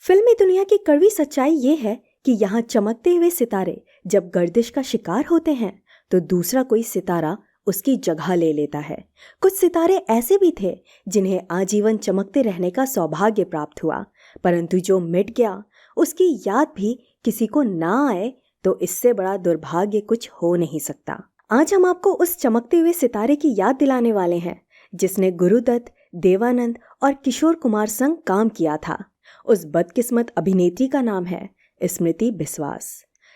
फिल्मी दुनिया की कड़वी सच्चाई ये है कि यहाँ चमकते हुए सितारे जब गर्दिश का शिकार होते हैं तो दूसरा कोई सितारा उसकी जगह ले लेता है। कुछ सितारे ऐसे भी थे जिन्हें आजीवन चमकते रहने का सौभाग्य प्राप्त हुआ, परंतु जो मिट गया उसकी याद भी किसी को ना आए तो इससे बड़ा दुर्भाग्य कुछ हो नहीं सकता। आज हम आपको उस चमकते हुए सितारे की याद दिलाने वाले हैं जिसने गुरुदत्त, देवानंद और किशोर कुमार संग काम किया था। उस बदकिस्मत अभिनेत्री का नाम है स्मृति बिस्वास।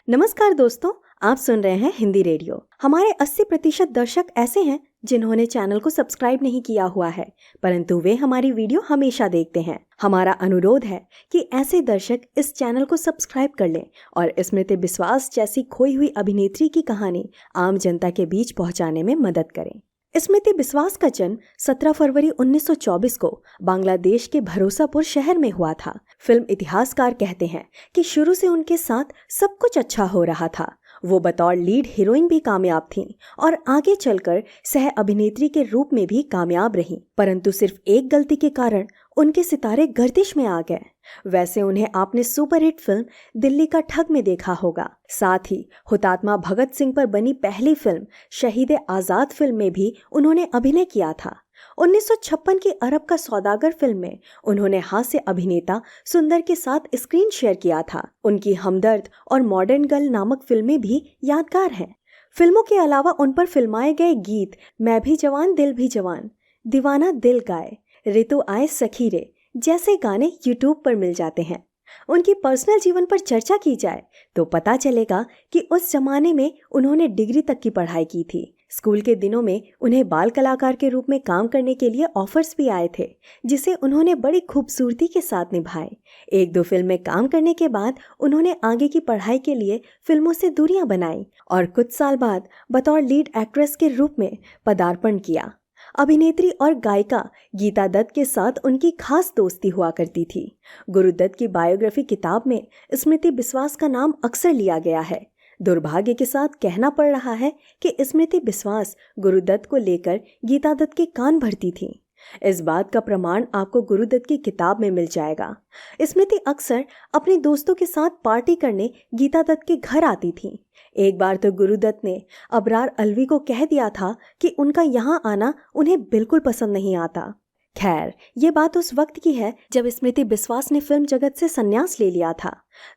नमस्कार दोस्तों, आप सुन रहे हैं हिंदी रेडियो। हमारे 80% दर्शक ऐसे हैं जिन्होंने चैनल को सब्सक्राइब नहीं किया हुआ है, परंतु वे हमारी वीडियो हमेशा देखते हैं। हमारा अनुरोध है कि ऐसे दर्शक इस चैनल को सब्सक्राइब कर लें और स्मृति बिस्वास जैसी खोई हुई अभिनेत्री की कहानी आम जनता के बीच पहुंचाने में मदद करें। स्मृति बिस्वास का जन्म 17 फरवरी 1924 को बांग्लादेश के भरोसापुर शहर में हुआ था। फिल्म इतिहासकार कहते हैं कि शुरू से उनके साथ सब कुछ अच्छा हो रहा था। वो बतौर लीड हीरोइन भी कामयाब थीं और आगे चलकर सह अभिनेत्री के रूप में भी कामयाब रहीं, परंतु सिर्फ एक गलती के कारण उनके सितारे गर्दिश में आ गए। वैसे उन्हें आपने सुपरहिट फिल्म दिल्ली का ठग में देखा होगा। साथ ही हुतात्मा भगत सिंह पर बनी पहली फिल्म शहीद आजाद फिल्म में भी उन्होंने अभिनय किया था। 1956 की अरब का सौदागर फिल्म में उन्होंने हास्य अभिनेता सुंदर के साथ स्क्रीन शेयर किया था। उनकी हमदर्द और मॉडर्न गर्ल नामक फिल्में भी यादगार हैं। फिल्मों के अलावा उन पर फिल्माए गए गीत मैं भी जवान दिल भी जवान, दीवाना दिल गाए, ऋतु आए सखी रे जैसे गाने यूट्यूब पर मिल जाते हैं। उनकी पर्सनल जीवन पर चर्चा की जाए तो पता चलेगा कि उस जमाने में उन्होंने डिग्री तक की पढ़ाई की थी। स्कूल के दिनों में उन्हें बाल कलाकार के रूप में काम करने के लिए ऑफर्स भी आए थे, जिसे उन्होंने बड़ी खूबसूरती के साथ निभाए। एक दो फिल्म में काम करने के बाद उन्होंने आगे की पढ़ाई के लिए फिल्मों से दूरियां बनाई और कुछ साल बाद बतौर लीड एक्ट्रेस के रूप में पदार्पण किया। अभिनेत्री और गायिका गीता दत्त के साथ उनकी खास दोस्ती हुआ करती थी। गुरुदत्त की बायोग्राफी किताब में स्मृति बिस्वास का नाम अक्सर लिया गया है। दुर्भाग्य के साथ कहना पड़ रहा है कि स्मृति बिस्वास गुरुदत्त को लेकर गीता दत्त के कान भरती थी। इस बात का प्रमाण आपको गुरुदत्त की किताब में मिल जाएगा। स्मृति अक्सर अपने दोस्तों के साथ पार्टी करने गीता दत्त के घर आती थी। एक बार तो गुरुदत्त ने अबरार अलवी को कह दिया था कि उनका यहाँ आना उन्हें बिल्कुल पसंद नहीं आता। खैर, ये बात उस वक्त की है जब स्मृति बिस्वास ने फिल्म जगत से संन्यास ले लिया था।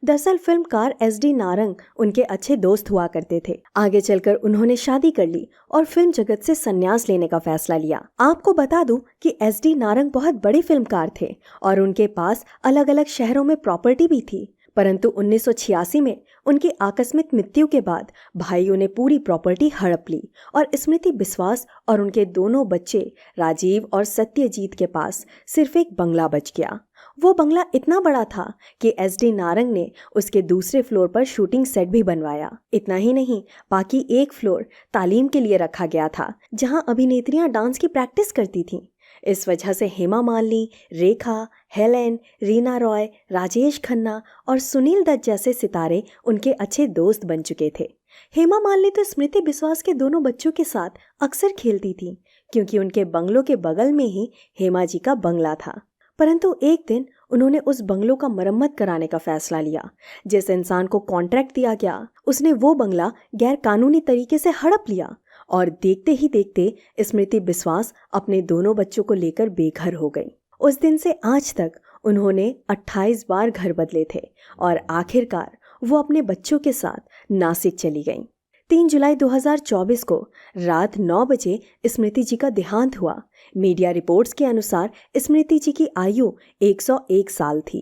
दरअसल फिल्मकार SD नारंग उनके अच्छे दोस्त हुआ करते थे। आगे चलकर उन्होंने शादी कर ली और फिल्म जगत से संन्यास लेने का फैसला लिया। आपको बता दूं कि SD नारंग बहुत बड़े फिल्मकार थे और उनके पास अलग अलग शहरों में प्रॉपर्टी भी थी, परंतु 1986 में उनकी आकस्मिक मृत्यु के बाद भाइयों ने पूरी प्रॉपर्टी हड़प ली और स्मृति बिस्वास और उनके दोनों बच्चे राजीव और सत्यजीत के पास सिर्फ एक बंगला बच गया। वो बंगला इतना बड़ा था कि SD नारंग ने उसके दूसरे फ्लोर पर शूटिंग सेट भी बनवाया। इतना ही नहीं, बाकी एक फ्लोर तालीम के लिए रखा गया था, जहां अभिनेत्रियां डांस की प्रैक्टिस करती थीं। इस वजह से हेमा मालिनी, रेखा, हेलेन, रीना रॉय, राजेश खन्ना और सुनील दत्त जैसे सितारे उनके अच्छे दोस्त बन चुके थे। हेमा मालिनी तो स्मृति बिस्वास के दोनों बच्चों के साथ अक्सर खेलती थी, क्योंकि उनके बंगलों के बगल में ही हेमा जी का बंगला था। परंतु एक दिन उन्होंने उस बंगलों का मरम्मत कराने का फैसला लिया। जिस इंसान को कॉन्ट्रैक्ट दिया गया उसने वो बंगला गैर कानूनी तरीके से हड़प लिया और देखते ही देखते स्मृति बिस्वास अपने दोनों बच्चों को लेकर बेघर हो गई। उस दिन से आज तक उन्होंने 28 बार घर बदले थे और आखिरकार वो अपने बच्चों के साथ नासिक चली गईं। 3 जुलाई 2024 को रात 9 बजे स्मृति जी का देहांत हुआ। मीडिया रिपोर्ट्स के अनुसार स्मृति जी की आयु 101 साल थी।